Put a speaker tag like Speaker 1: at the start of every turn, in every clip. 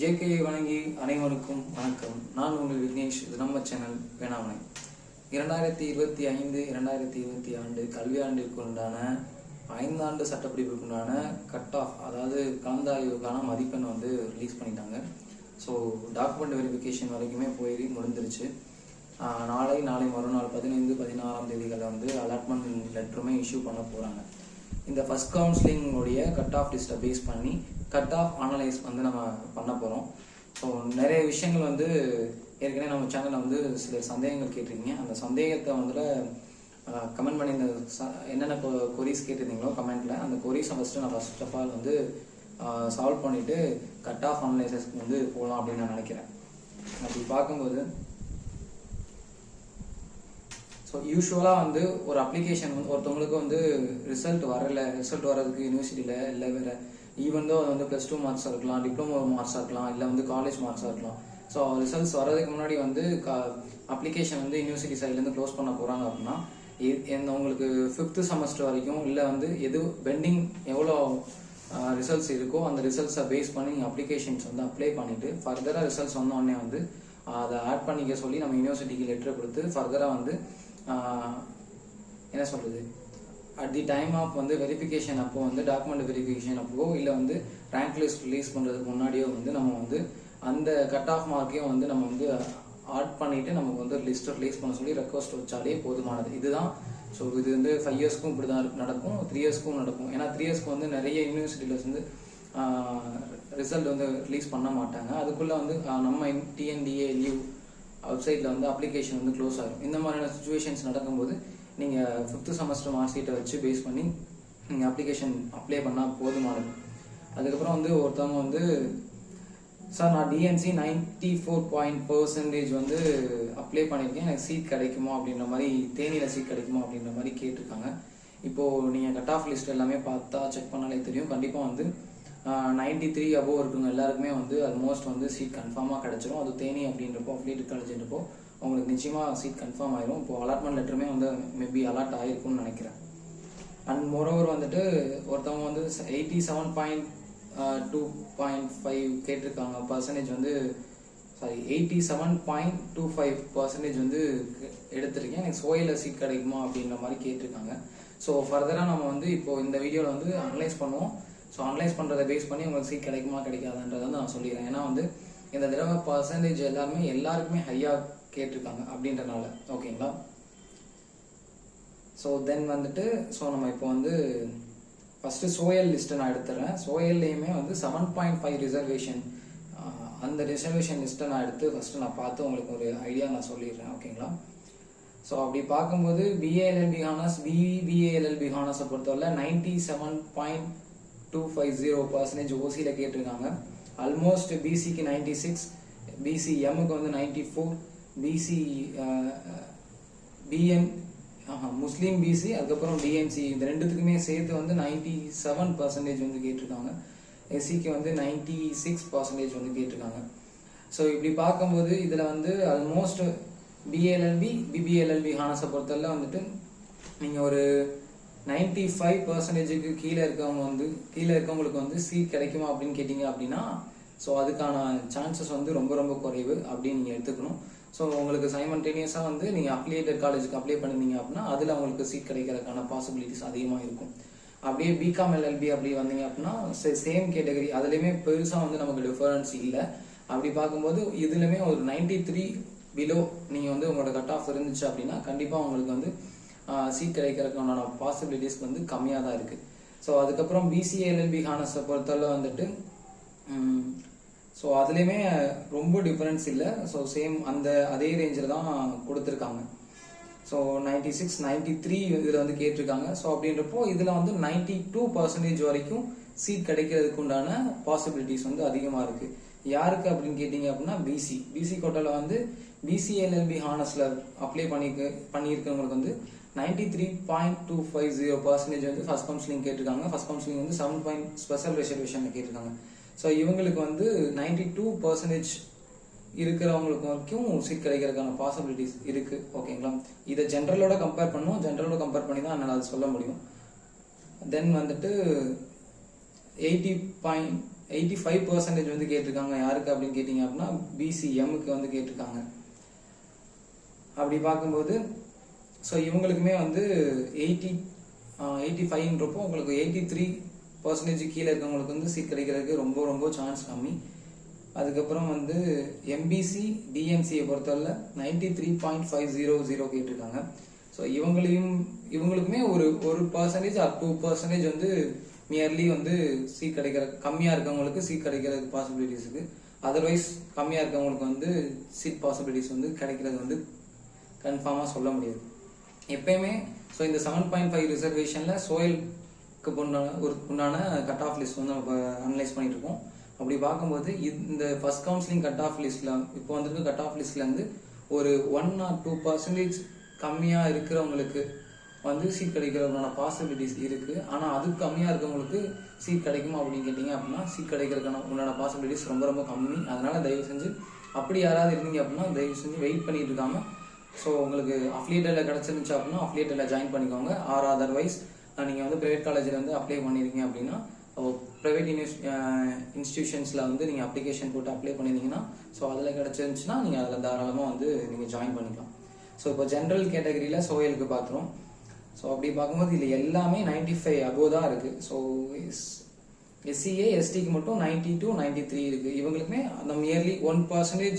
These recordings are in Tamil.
Speaker 1: இயற்கையை வணங்கி அனைவருக்கும் வணக்கம். நான் உங்கள் விக்னேஷ். இது நம்ம சேனல் வேணாமனை. 2025-2026 ஆண்டு கல்வியாண்டிற்கு உண்டான 5 ஆண்டு சட்டப்படிப்புக்குண்டான கட் ஆஃப், அதாவது கலந்தாய்வுக்கான மதிப்பெண் வந்து ரிலீஸ் பண்ணிட்டாங்க. ஸோ டாக்குமெண்ட் வெரிஃபிகேஷன் வரைக்குமே போய் முடிந்துருச்சு. நாளை மறுநாள் 15-16 தேதிகளில் வந்து அலாட்மெண்ட் லெட்டருமே இஷ்யூ பண்ண போகிறாங்க. இந்த ஃபர்ஸ்ட் கவுன்சிலிங்கோடைய கட் ஆஃப் லிஸ்ட்டை பேஸ் பண்ணி கட் ஆஃப் அனலைஸ் வந்து நம்ம பண்ண போகிறோம். ஸோ நிறைய விஷயங்கள் வந்து ஏற்கனவே நம்ம சேனலில் வந்து சில சந்தேகங்கள் கேட்டிருக்கீங்க. அந்த சந்தேகத்தை வந்து கமெண்ட் பண்ணி இந்த என்னென்ன கொரீஸ் கேட்டிருந்தீங்களோ கமெண்ட்டில் அந்த கொரீஸை ஃபர்ஸ்ட் ஆஃப் ஆல் வந்து சால்வ் பண்ணிவிட்டு கட் ஆஃப் அனலைசஸ்க்கு வந்து போகலாம் அப்படின்னு நான் நினைக்கிறேன். அப்படி பார்க்கும்போது ஸோ யூஸ்வலாக வந்து ஒரு அப்ளிகேஷன் வந்து ஒருத்தவங்களுக்கு வந்து ரிசல்ட் வர்றதுக்கு யூனிவர்சிட்டியில் இல்லை வேறு ஈவன் தான் அது வந்து +2 மார்க்ஸாக இருக்கலாம், டிப்ளமோ மார்க்ஸாக இருக்கலாம், இல்லை வந்து காலேஜ் மார்க்ஸாக இருக்கலாம். ஸோ ரிசல்ட்ஸ் வர்றதுக்கு முன்னாடி வந்து அப்ளிகேஷன் வந்து யூனிவர்சிட்டி சைட்லேருந்து க்ளோஸ் பண்ண போகிறாங்க அப்படின்னா உங்களுக்கு 5th செமஸ்டர் வரைக்கும் இல்லை வந்து எது பெண்டிங் எவ்வளோ ரிசல்ட்ஸ் இருக்கோ அந்த ரிசல்ட்ஸை பேஸ் பண்ணி அப்ளிகேஷன்ஸ் வந்து அப்ளை பண்ணிவிட்டு ஃபர்தராக ரிசல்ட்ஸ் வந்தோடனே வந்து அதை ஆட் பண்ணிக்க சொல்லி நம்ம யூனிவர்சிட்டிக்கு லெட்டர் கொடுத்து ஃபர்தராக வந்து என்ன சொல்கிறது அட் தி டைம் ஆஃப் வந்து வெரிஃபிகேஷன் அப்போ வந்து டாக்குமெண்ட் வெரிஃபிகேஷன் அப்போ இல்லை வந்து ரேங்க் லிஸ்ட் ரிலீஸ் பண்ணுறதுக்கு முன்னாடியோ வந்து நம்ம வந்து அந்த கட் ஆஃப் மார்க்கையும் வந்து நம்ம வந்து ஆட் பண்ணிவிட்டு நமக்கு வந்து லிஸ்ட்டை ரிலீஸ் பண்ண சொல்லி ரெக்வஸ்ட் வச்சாலே போதுமானது. இதுதான். ஸோ இது வந்து 5 இயர்ஸ்க்கும் இப்படி தான் நடக்கும், 3 இயர்ஸ்க்கும் நடக்கும். ஏன்னா 3 இயர்ஸ்க்கு வந்து நிறைய யூனிவர்சிட்டியில் வந்து ரிசல்ட் வந்து ரிலீஸ் பண்ண மாட்டாங்க. அதுக்குள்ளே வந்து நம்ம TNDA லீவ் வெப்சைட்டில் வந்து அப்ளிகேஷன் வந்து க்ளோஸ் ஆகும். இந்த மாதிரியான சுச்சுவேஷன்ஸ் நடக்கும்போது நீங்கள் 5th செமஸ்டர் மார்க் ஷீட்டை வச்சு பேஸ் பண்ணி நீங்கள் அப்ளிகேஷன் அப்ளை பண்ணால் போதுமானது. அதுக்கப்புறம் வந்து ஒருத்தவங்க வந்து சார் நான் DNC 94% வந்து அப்ளை பண்ணியிருக்கேன், எனக்கு சீட் கிடைக்குமா அப்படின்ற மாதிரி, தேனியில் சீட் கிடைக்குமா அப்படின்ற மாதிரி கேட்டிருக்காங்க. இப்போது நீங்கள் கட் ஆஃப் லிஸ்ட் எல்லாமே பார்த்தா செக் பண்ணாலே தெரியும். கண்டிப்பாக வந்து 93 அபோவ் இருக்குங்க எல்லாருக்குமே வந்து ஆல்மோஸ்ட் வந்து சீட் கன்ஃபார்மாக கிடச்சிரும். அது தேனி அப்படின்றப்போ அஃபிலியேட்டட் காலேஜ்ன்றப்போ உங்களுக்கு நிச்சயமாக சீட் கன்ஃபார்ம் ஆயிரும். இப்போ அலாட்மெண்ட் லெட்டருமே வந்து மேபி அலாட் ஆகிருக்கும்னு நினைக்கிறேன். அண்ட் மோரோவர் வந்துட்டு ஒருத்தவங்க வந்து 87.2.5 கேட்டிருக்காங்க பர்சன்டேஜ் வந்து 87.25% வந்து எடுத்திருக்கேன், எனக்கு சோயில் சீட் கிடைக்குமா அப்படின்ற மாதிரி கேட்டிருக்காங்க. ஸோ ஃபர்தராக நம்ம வந்து இப்போ இந்த வீடியோவில் வந்து அனலைஸ் பண்ணுவோம். ஸோ அனலைஸ் பண்ணுறதை பேஸ் பண்ணி உங்களுக்கு சீட் கிடைக்குமா கிடைக்காதுன்றதை வந்து நான் சொல்லிடுறேன். ஏன்னா வந்து இந்த தடவை பர்சன்டேஜ் எல்லாருக்குமே ஹையாக கேட்டிருக்காங்க அப்படின்றனால. ஓகேங்களா? ஸோ தென் வந்துட்டு நம்ம இப்போ வந்து ஃபஸ்ட்டு சோயல் லிஸ்ட்டை நான் எடுத்துறேன். சோயல்லையுமே வந்து 7.5 ரிசர்வேஷன், அந்த ரிசர்வேஷன் லிஸ்ட்டை நான் எடுத்து ஃபஸ்ட்டு நான் பார்த்து உங்களுக்கு ஒரு ஐடியா நான் சொல்லிடுறேன். ஓகேங்களா? ஸோ அப்படி பார்க்கும்போது BALLB ஹானர்ஸ், BBALLB ஹானர்ஸை பொறுத்தவரை 97.250% ஓசியில் கேட்டிருக்காங்க. ஆல்மோஸ்ட் BCக்கு 96, BCMக்கு வந்து 94, BN முஸ்லீம் BC அதுக்கப்புறம் DNC இந்த ரெண்டுத்துக்குமே சேர்த்து வந்து 97% வந்து கேட்டிருக்காங்க. SCக்கு வந்து 96% வந்து கேட்டிருக்காங்க. ஸோ இப்படி பார்க்கும்போது இதில் வந்து ஆல்மோஸ்ட் BALLB BBALLB ஹானர்ஸை பொறுத்தவரை வந்துட்டு நீங்கள் ஒரு 95%க்கு கீழே இருக்கவங்களுக்கு வந்து சீட் கிடைக்குமா அப்படின்னு கேட்டிங்க அப்படின்னா ஸோ அதுக்கான சான்சஸ் வந்து ரொம்ப ரொம்ப குறைவு அப்படின்னு நீங்கள் எடுத்துக்கணும். ஸோ உங்களுக்கு சைமல்டேனியஸாக வந்து நீங்கள் அஃபிலியேட்டட் காலேஜுக்கு அப்ளை பண்ணிருந்தீங்க அப்படின்னா அதில் உங்களுக்கு சீட் கிடைக்கிறதுக்கான பாசிபிலிட்டிஸ் அதிகமாக இருக்கும். அப்படியே BCom LLB அப்படி வந்தீங்க அப்படின்னா சேம் கேட்டகரி, அதுலேயுமே பெருசாக வந்து நமக்கு டிஃபரன்ஸ் இல்லை. அப்படி பார்க்கும்போது இதுலையுமே ஒரு 93 பிலோ நீங்கள் வந்து உங்களோட கட் ஆஃப் இருந்துச்சு அப்படின்னா கண்டிப்பாக உங்களுக்கு வந்து சீட் கிடைக்கிறதுக்கான பாசிபிலிட்டிஸ் வந்து கம்மியாக தான் இருக்குது. ஸோ அதுக்கப்புறம் BCALLB ஹானர்ஸை பொறுத்தவரை வந்துட்டு ஸோ அதுலேயுமே ரொம்ப டிஃப்ரென்ஸ் இல்லை. ஸோ சேம் அதே ரேஞ்சில் தான் கொடுத்துருக்காங்க. ஸோ 96, 93 இதில் வந்து கேட்டிருக்காங்க. ஸோ அப்படின்றப்போ இதில் வந்து 92% வரைக்கும் சீட் கிடைக்கிறதுக்கு உண்டான பாசிபிலிட்டிஸ் வந்து அதிகமாக இருக்குது. யாருக்கு அப்படின்னு கேட்டிங்க அப்படின்னா BC கோட்டாவில் வந்து BCALLB ஹானர்ஸில் அப்ளை பண்ணியிருக்கவங்களுக்கு வந்து 93.250% வந்து ஃபர்ஸ்ட் கவுன்சிலிங் கேட்டிருக்காங்க. ஃபர்ஸ்ட் கவுன்சிலிங் வந்து 7 பாயிண்ட் ஸ்பெஷல் ரிசர்வேஷனில் கேட்டிருக்காங்க. ஸோ இவங்களுக்கு வந்து 92% இருக்கிறவங்களுக்கு வரைக்கும் சீட் கிடைக்கிறதுக்கான பாசிபிலிட்டிஸ் இருக்குது. ஓகேங்களா? இதை ஜென்ரலோட கம்பேர் பண்ணி தான் என்னால் அது சொல்ல முடியும். தென் வந்துட்டு 80 85% வந்து கேட்டிருக்காங்க. யாருக்கு அப்படின்னு கேட்டிங்க அப்படின்னா பிசிஎம்முக்கு வந்து கேட்டிருக்காங்க. அப்படி பார்க்கும்போது ஸோ இவங்களுக்குமே வந்து 85ன்றப்போ உங்களுக்கு 83% கீழே இருக்கவங்களுக்கு வந்து சீட் கிடைக்கிறதுக்கு ரொம்ப ரொம்ப சான்ஸ் கம்மி. அதுக்கப்புறம் வந்து எம்பிசி டிஎன்சியை பொறுத்தவரை 93.500 கேட்டிருக்காங்க. ஸோ இவங்களுக்குமே ஒரு 1% ஆர் 2% வந்து நியர்லி வந்து சீட் கிடைக்கிற கம்மியாக இருக்கவங்களுக்கு சீட் கிடைக்கிறதுக்கு பாசிபிலிட்டிஸ் இருக்கு. அதர்வைஸ் கம்மியாக இருக்கவங்களுக்கு வந்து சீட் பாசிபிலிட்டிஸ் வந்து கிடைக்கிறது வந்து கன்ஃபார்மாக சொல்ல முடியாது எப்பயுமே. ஸோ இந்த 7.5 ரிசர்வேஷனில் சோயலுக்கு உண்டான கட் ஆஃப் லிஸ்ட் வந்து நம்ம அனலைஸ் பண்ணிட்டு இருக்கோம். அப்படி பார்க்கும்போது இந்த ஃபர்ஸ்ட் கவுன்சிலிங் கட் ஆஃப் லிஸ்ட்ல இப்போ வந்துருக்க கட் ஆஃப் லிஸ்ட்ல இருந்து ஒரு 1 or 2% கம்மியாக இருக்கிறவங்களுக்கு வந்து சீட் கிடைக்கிறதுக்கான பாசிபிலிட்டிஸ் இருக்கு. ஆனால் அதுக்கு கம்மியாக இருக்கவங்களுக்கு சீட் கிடைக்குமா அப்படின்னு கேட்டிங்க அப்படின்னா சீட் கிடைக்கிறதுக்கான உண்டான பாசிபிலிட்டிஸ் ரொம்ப ரொம்ப கம்மி. அதனால தயவு செஞ்சு அப்படி யாராவது இருந்தீங்க அப்படின்னா தயவு செஞ்சு வெயிட் பண்ணிட்டு இருக்காம ஸோ உங்களுக்கு அஃபிலியேட்டடில் கிடச்சிருந்துச்சு அப்படின்னா அஃபிலியேட்டடில் ஜாயின் பண்ணிக்கோங்க. ஆர் அதர்வைஸ் நீங்கள் வந்து ப்ரைவேட் காலேஜில் வந்து அப்ளை பண்ணியிருக்கீங்க அப்படின்னா ப்ரைவேட் இன்ஸ்டிடியூஷன்ஸில் வந்து நீங்கள் அப்ளிகேஷன் போட்டு அப்ளை பண்ணியிருந்தீங்கன்னா ஸோ அதில் கிடச்சிருந்துச்சுன்னா நீங்கள் அதில் தாராளமாக வந்து நீங்கள் ஜாயின் பண்ணிக்கலாம். ஸோ இப்போ ஜென்ரல் கேட்டகரியில் சோயலுக்கு பார்க்குறோம். ஸோ அப்படி பார்க்கும்போது இதில் எல்லாமே 95 above தான் இருக்குது. ஸோ எஸ்சிஏ எஸ்டிக்கு மட்டும் 90 to 93 இருக்குது. இவங்களுக்குமே அந்த நியர்லி 1%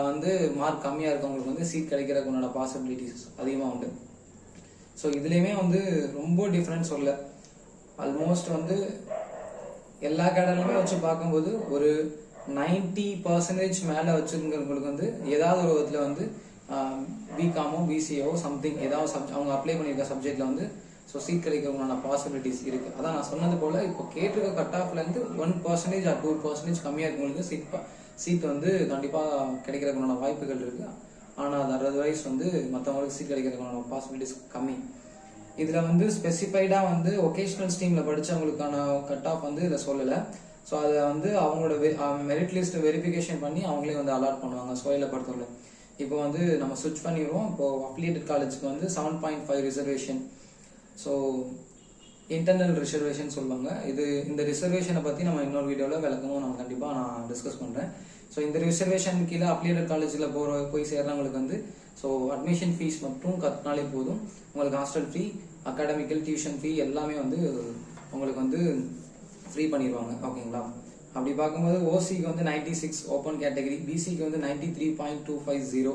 Speaker 1: வந்து மார்க் கம்மியாக இருக்கவங்களுக்கு வந்து சீட் கிடைக்கிறதுக்கு உன்னோட பாசிபிலிட்டிஸ் அதிகமாக உண்டு. ஸோ இதுலேயுமே வந்து ரொம்ப டிஃப்ரென்ஸ் சொல்ல ஆல்மோஸ்ட் வந்து எல்லா கேடர்லையுமே வச்சு பார்க்கும்போது ஒரு 90% மேலே வச்சுருக்கிறவங்களுக்கு வந்து ஏதாவது ஒரு விதத்தில் வந்து பிகாமோ பிசிஓ சம்திங் ஏதாவது அவங்க அப்ளை பண்ணியிருக்க சப்ஜெக்ட்ல வந்து ஸோ சீட் கிடைக்கிறவங்களான பாசிபிலிட்டிஸ் இருக்கு. அதான் நான் சொன்னது போல இப்போ கேட்டிருக்க கட் ஆஃப்ல இருந்து 1% ஆர் 2% கம்மியாக இருக்கவங்களுக்கு சீட் வந்து கண்டிப்பாக கிடைக்கிறதுக்கான வாய்ப்புகள் இருக்கு. ஆனால் அது அதர்வைஸ் வந்து மற்றவங்களுக்கு சீட் கிடைக்கிறதுக்கான பாசிபிலிட்டிஸ் கம்மி. இதில் வந்து ஸ்பெசிஃபைடாக வந்து ஒகேஷனல் ஸ்ட்ரீமில் படித்தவங்களுக்கான கட் ஆஃப் வந்து இதில் சொல்லலை. ஸோ அதை வந்து அவங்களோட மெரிட் லிஸ்ட் வெரிஃபிகேஷன் பண்ணி அவங்களே வந்து அலாட் பண்ணுவாங்க. சோயில பொறுத்தவரை இப்போ வந்து நம்ம ஸ்விட்ச் பண்ணிடுவோம். இப்போ அஃபிலியேட்டட் காலேஜுக்கு வந்து 7.5 ரிசர்வேஷன், ஸோ இன்டர்னல் ரிசர்வேஷன் சொல்லுவாங்க. இந்த ரிசர்வேஷனை பற்றி நம்ம இன்னொரு வீடியோவில் விளக்கமும் நம்ம கண்டிப்பாக நான் டிஸ்கஸ் பண்ணுறேன். ஸோ இந்த ரிசர்வேஷன் கீழே அஃபிலியேட்டட் காலேஜில் போய் சேர்றவங்களுக்கு வந்து ஸோ அட்மிஷன் ஃபீஸ் மட்டும் கட்டினாலே போதும். உங்களுக்கு hostel fee, academical, tuition fee எல்லாமே வந்து உங்களுக்கு வந்து ஃப்ரீ பண்ணிடுவாங்க. ஓகேங்களா? அப்படி பார்க்கும்போது ஓசிக்கு வந்து 96 ஓப்பன் கேட்டகரி, பிசிக்கு வந்து 93.250,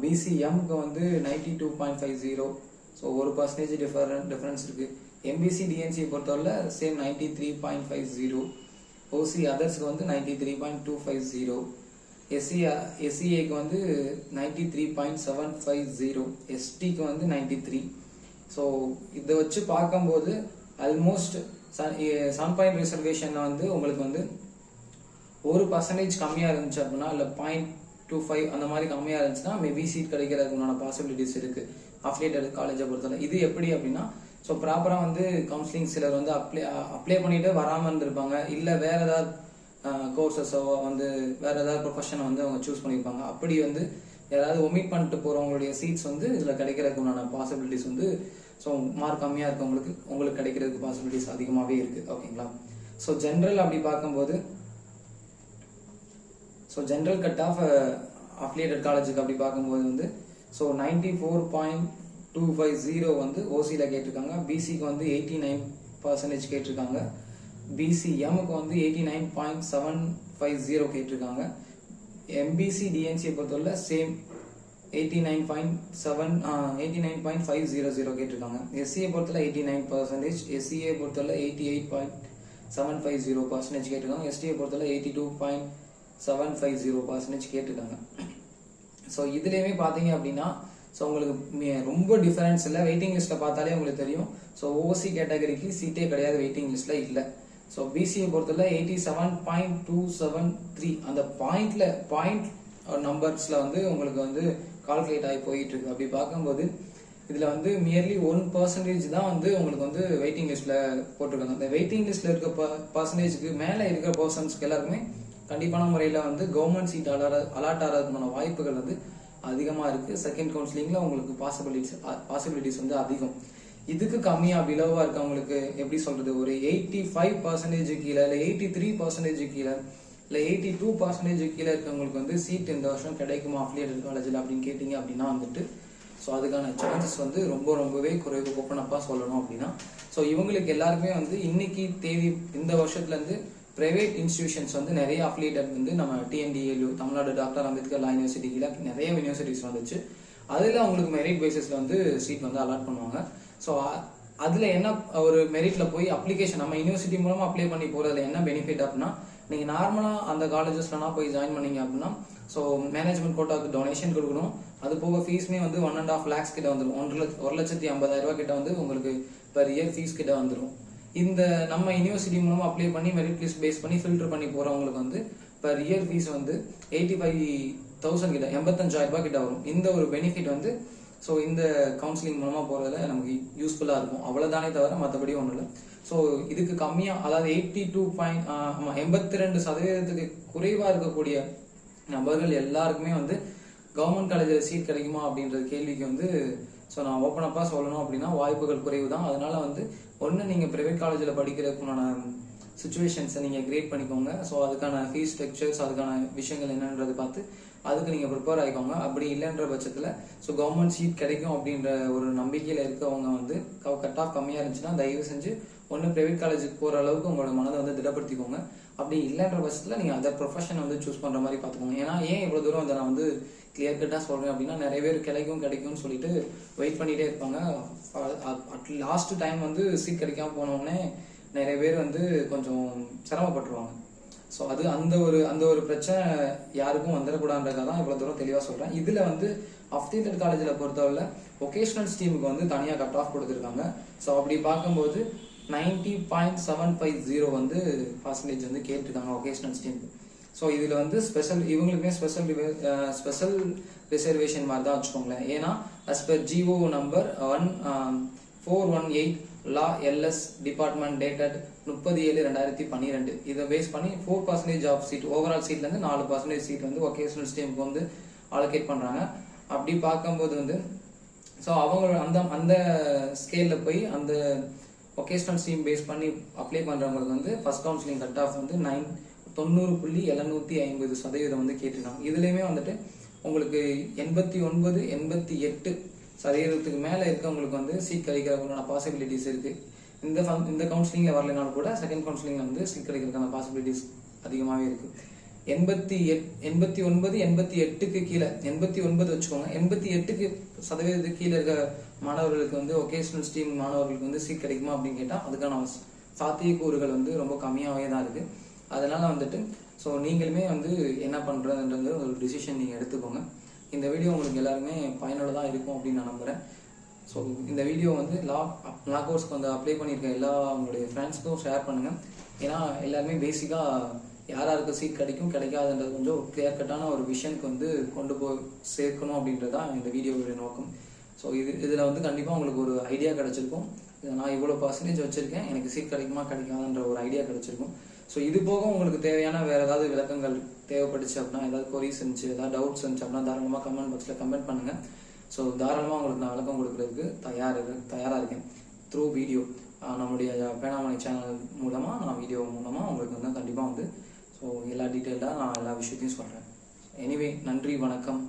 Speaker 1: பிசிஎம்க்கு வந்து 92.50. ஸோ 1% டிஃபரன்ஸ் இருக்கு. எம்பிசி டிஎன்சியை பொறுத்தவரை சேம் 93.50, ஓசி அதர்ஸ்க்கு வந்து 93.250, எஸ்சிஏக்கு வந்து 93.750, எஸ்டிக்கு வந்து 93. ஸோ இதை வச்சு பார்க்கும்போது ஆல்மோஸ்ட் 7 ரிசர்வேஷன்ல வந்து உங்களுக்கு வந்து 1% கம்மியா இருந்துச்சு அப்படின்னா இல்ல 0.25 அந்த மாதிரி கம்மியா இருந்துச்சுன்னா மேபி சீட் கிடைக்கிறதுக்கான பாசிபிலிட்டிஸ் இருக்கு அஃபிலியேட்டட் காலேஜை பொறுத்தவரை. இது எப்படி அப்படின்னா ஸோ ப்ராப்பரா வந்து கவுன்சிலிங் சிலர் வந்து அப்ளை பண்ணிட்டு வராம இருந்திருப்பாங்க, இல்ல வேற ஏதாவது கோர்சஸோ வந்து வேற ஏதாவது ப்ரொஃபஷனை வந்து அவங்க சூஸ் பண்ணியிருப்பாங்க. அப்படி வந்து யாராவது ஒமிட் பண்ணிட்டு போறவங்களுடைய சீட்ஸ் வந்து இதுல கிடைக்கிறதுக்கான பாசிபிலிட்டிஸ் வந்து ஸோ மார்க் கம்மியாக இருக்கவங்களுக்கு உங்களுக்கு கிடைக்கிறதுக்கு பாசிபிலிட்டிஸ் அதிகமாகவே இருக்கு. ஓகேங்களா? ஸோ ஜென்ரல் அப்படி பார்க்கும்போது so general cut off affiliated காலேஜுக்கு அப்படி பார்க்கும்போது வந்து ஸோ 94.250 வந்து ஓசியில் கேட்டிருக்காங்க, பிசிக்கு வந்து 89% கேட்டிருக்காங்க, பிசிஎம்முக்கு வந்து 89.750 கேட்டிருக்காங்க, எம்பிசி டிஎன்சியை பொறுத்தவரை சேம் 89.500 கேட்டிருக்காங்க, எஸ்சியை பொறுத்தவரை 89%, எஸ்சிஏ பொறுத்தவரை 88.750% கேட்டிருக்காங்க, எஸ்டியை பொறுத்தவரை 82.750% கேட்டிருக்காங்க. ஸோ இதுலேயுமே பார்த்தீங்க அப்படின்னா ஸோ உங்களுக்கு ரொம்ப டிஃபரன்ஸ் இல்லை. வெயிட்டிங் லிஸ்ட்டை பார்த்தாலே உங்களுக்கு தெரியும். ஸோ ஓசி கேட்டகரிக்கு சீட்டே கிடையாது வெயிட்டிங் லிஸ்ட்டில் இல்லை. ஸோ பிசியை பொறுத்தவரை 87.273 அந்த பாயிண்ட் நம்பர்ஸில் வந்து உங்களுக்கு வந்து கால்குலேட் ஆகி போயிட்டு இருக்கு. அப்படி பார்க்கும்போது இதில் வந்து நியர்லி 1% தான் வந்து உங்களுக்கு வந்து வெயிட்டிங் லிஸ்ட்டில் போட்டிருக்காங்க. இந்த வெயிட்டிங் லிஸ்ட்டில் இருக்க பர்சன்டேஜுக்கு மேலே இருக்கிற பர்சன்ஸ்க்கு எல்லாருக்குமே கண்டிப்பான முறையில் வந்து கவர்மெண்ட் சீட் அலாட் ஆகிறதுக்கான வாய்ப்புகள் வந்து அதிகமாக இருக்குது. செகண்ட் கவுன்சிலிங்கில் உங்களுக்கு பாசிபிலிட்டிஸ் வந்து அதிகம். இதுக்கு கம்மியா பிலோவா இருக்கவங்களுக்கு எப்படி சொல்றது, ஒரு 85% கீழே இல்லை 83% கீழே இல்லை 82% கீழே இருக்கவங்களுக்கு வந்து சீட் இந்த வருஷம் கிடைக்குமா அஃபிலியேட்டட் காலேஜில் அப்படின்னு கேட்டிங்க அப்படின்னா வந்துட்டு ஸோ அதுக்கான சான்சஸ் வந்து ரொம்பவே குறைவு. ஓப்பன் அப்பா சொல்லணும் அப்படின்னா ஸோ இவங்களுக்கு எல்லாருமே வந்து இன்னைக்கு தேதி இந்த வருஷத்துலேருந்து பிரைவேட் இன்ஸ்டிடியூஷன்ஸ் வந்து நிறைய அஃபிலியேட்டட் வந்து நம்ம டிஎன்டிஏலு Tamil Nadu doctor Ambedkar law university கீழே நிறைய யூனிவர்சிட்டிஸ் வந்துச்சு. அதில் அவங்களுக்கு மெரிட் பேசிஸில் வந்து சீட் வந்து அலாட் பண்ணுவாங்க. ஸோ அதில் என்ன ஒரு மெரிட்டில் போய் அப்ளிகேஷன் நம்ம யூனிவர்சிட்டி மூலமாக அப்ளை பண்ணி போகிறதுல என்ன பெனிஃபிட் அப்படின்னா, நீங்கள் நார்மலாக அந்த காலேஜஸ்லாம் போய் ஜாயின் பண்ணீங்க அப்படின்னா ஸோ மேனேஜ்மெண்ட் கோட்டாவுக்கு டொனேஷன் கொடுக்கணும். அது போக ஃபீஸ்மே வந்து 1.5 lakhs கிட்ட வந்துடும். 1,50,000 கிட்ட வந்து உங்களுக்கு பர் இயர் ஃபீஸ் கிட்ட வந்துடும். இந்த நம்ம யூனிவர்சிட்டி மூலமாக அப்ளை பண்ணி மெரிட் லிஸ்ட் பேஸ் பண்ணி ஃபில்டர் பண்ணி போகிறவங்களுக்கு வந்து பர் இயர் ஃபீஸ் வந்து 85,000 கிட்ட 85,000 கிட்ட வரும். இந்த ஒரு பெனிஃபிட் வந்து ஸோ இந்த கவுன்சிலிங் மூலமாக போகிறதுல நமக்கு யூஸ்ஃபுல்லாக இருக்கும். அவ்வளோதானே தவிர மற்றபடி ஒன்றும் இல்லை. ஸோ இதுக்கு கம்மியாக அதாவது 82% குறைவாக இருக்கக்கூடிய நபர்கள் எல்லாருக்குமே வந்து கவர்மெண்ட் காலேஜில் சீட் கிடைக்குமா அப்படின்ற கேள்விக்கு வந்து ஸோ நான் ஓப்பன் அப்பா சொல்லணும் அப்படின்னா வாய்ப்புகள் குறைவு தான். அதனால வந்து ஒன்று நீங்கள் ப்ரைவேட் காலேஜில் படிக்கிறதுக்குண்டான சுச்சுவேஷன்ஸை நீங்கள் கிரியேட் பண்ணிக்கோங்க. ஸோ அதுக்கான ஃபீஸ் ஸ்ட்ரக்சர்ஸ் அதுக்கான விஷயங்கள் என்னன்றது பார்த்து அதுக்கு நீங்கள் ப்ரிப்பேர் ஆகிக்கோங்க. அப்படி இல்லைன்ற பட்சத்தில் ஸோ கவர்மெண்ட் சீட் கிடைக்கும் அப்படின்ற ஒரு நம்பிக்கையில் இருக்கவங்க வந்து கட் ஆஃப் கம்மியாக இருந்துச்சுன்னா தயவு செஞ்சு ஒன்று ப்ரைவேட் காலேஜுக்கு போகிற அளவுக்கு உங்களோட மனதை வந்து திடப்படுத்திக்கோங்க. அப்படி இல்லைன்ற பட்சத்தில் நீங்கள் அதர் ப்ரொஃபஷன் வந்து சூஸ் பண்ணுற மாதிரி பார்த்துக்கோங்க. ஏன்னா ஏன் இவ்வளோ தூரம் அதை நான் வந்து கிளியர் கட்டாக சொல்கிறேன் அப்படின்னா, நிறைய பேர் கிடைக்கும்னு சொல்லிட்டு வெயிட் பண்ணிகிட்டே இருப்பாங்க. லாஸ்ட் டைம் வந்து சீட் கிடைக்காம போனோடனே நிறைய பேர் வந்து கொஞ்சம் சிரமப்பட்டுருவாங்க. ஸோ அது அந்த ஒரு பிரச்சனை யாருக்கும் வந்துடக்கூடாதுன்றதுக்காக தான் இவ்வளோ தூரம் தெளிவாக சொல்கிறேன். இதில் வந்து அஃபிலியேட்டட் காலேஜில் பொறுத்தவரை ஒகேஷனல் ஸ்ட்ரீமுக்கு வந்து தனியாக கட் ஆஃப் கொடுத்துருக்காங்க. ஸோ அப்படி பார்க்கும்போது 90.750 வந்து பர்சன்டேஜ் வந்து கேட்டிருக்காங்க ஒகேஷனல் ஸ்ட்ரீமுக்கு. ஸோ இதில் வந்து இவங்களுக்குமே ஸ்பெஷல் ரிசர்வேஷன் மாதிரி தான் வச்சுக்கோங்களேன். ஏன்னா as per GO நம்பர் 418 லா LS டிபார்ட்மெண்ட் டேட்டட் 30/7/2012 இதை பேஸ் பண்ணி 4% ஆஃப் சீட் ஓவரால் சீட்லேருந்து 4% சீட் வந்து ஒகேஷனல் ஸ்ட்ரீமுக்கு வந்து அலோகேட் பண்ணுறாங்க. அப்படி பார்க்கும்போது வந்து ஸோ அவங்க அந்த ஸ்கேலில் போய் அந்த ஒகேஷனல் ஸ்ட்ரீம் பேஸ் பண்ணி அப்ளை பண்ணுறவங்களுக்கு வந்து ஃபர்ஸ்ட் கவுன்சிலிங் கட் ஆஃப் வந்து 90.750% வந்து கேட்டிருக்காங்க. இதுலேயுமே வந்துட்டு உங்களுக்கு 89-88% மேலே இருக்கவங்களுக்கு வந்து சீட் கிடைக்கிறதுக்கான பாசிபிலிட்டிஸ் இருக்கு. இந்த கவுன்சிலிங்ல வரலைனாலும் கூட செகண்ட் கவுன்சிலிங்ல வந்து சீட் கிடைக்கிறதுக்கான பாசிபிலிட்டிஸ் அதிகமாகவே இருக்கு. 89-88க்கு கீழே 89 வச்சுக்கோங்க. 88% கீழே இருக்க மாணவர்களுக்கு வந்து ஒகேஷனல் ஸ்ட்ரீம் மாணவர்களுக்கு வந்து சீட் கிடைக்குமா அப்படின்னு கேட்டால் அதுக்கான சாத்தியக்கூறுகள் வந்து ரொம்ப கம்மியாகவே தான் இருக்கு. அதனால வந்துட்டு ஸோ நீங்களுமே வந்து என்ன பண்ணுறதுன்றது ஒரு டிசிஷன் நீங்கள் எடுத்துக்கோங்க. இந்த வீடியோ உங்களுக்கு எல்லாருமே பயனுள்ளதாக இருக்கும் அப்படின்னு நான் நம்புகிறேன். ஸோ இந்த வீடியோ வந்து லா கோர்ஸ்க்கு வந்து அப்ளை பண்ணியிருக்க எல்லா உங்களுடைய ஃப்ரெண்ட்ஸ்க்கும் ஷேர் பண்ணுங்கள். ஏன்னா எல்லாருமே பேசிக்காக யாருக்கு சீட் கிடைக்கும் கிடைக்காதுன்றது கொஞ்சம் கிளியர் கட்டான ஒரு விஷனுக்கு வந்து கொண்டு போய் சேர்க்கணும் அப்படின்றதான் இந்த வீடியோவுடைய நோக்கம். ஸோ இதில் வந்து கண்டிப்பாக உங்களுக்கு ஒரு ஐடியா கிடச்சிருக்கும். நான் இவ்வளோ பர்சன்டேஜ் வச்சுருக்கேன், எனக்கு சீட் கிடைக்குமா கிடைக்காதுன்ற ஒரு ஐடியா கிடச்சிருக்கும். ஸோ இது போக உங்களுக்கு தேவையான வேறு ஏதாவது விளக்கங்கள் தேவைப்பட்டுச்சு அப்படின்னா, ஏதாவது கொரிஸ் இருந்துச்சு, ஏதாவது டவுட்ஸ் இருந்துச்சு அப்படின்னா தாராளமாக கமெண்ட் பாக்ஸில் கமெண்ட் பண்ணுங்கள். ஸோ தாராளமாக உங்களுக்கு நான் விளக்கம் கொடுக்கறதுக்கு தயாராக இருக்கேன். த்ரூ வீடியோ நம்முடைய பேனாமணி சேனல் மூலமாக நான் வீடியோ மூலமாக உங்களுக்கு வந்து கண்டிப்பாக வந்து ஸோ எல்லா டீட்டெயில்டாக நான் எல்லா விஷயத்தையும் சொல்கிறேன். எனிவே நன்றி, வணக்கம்.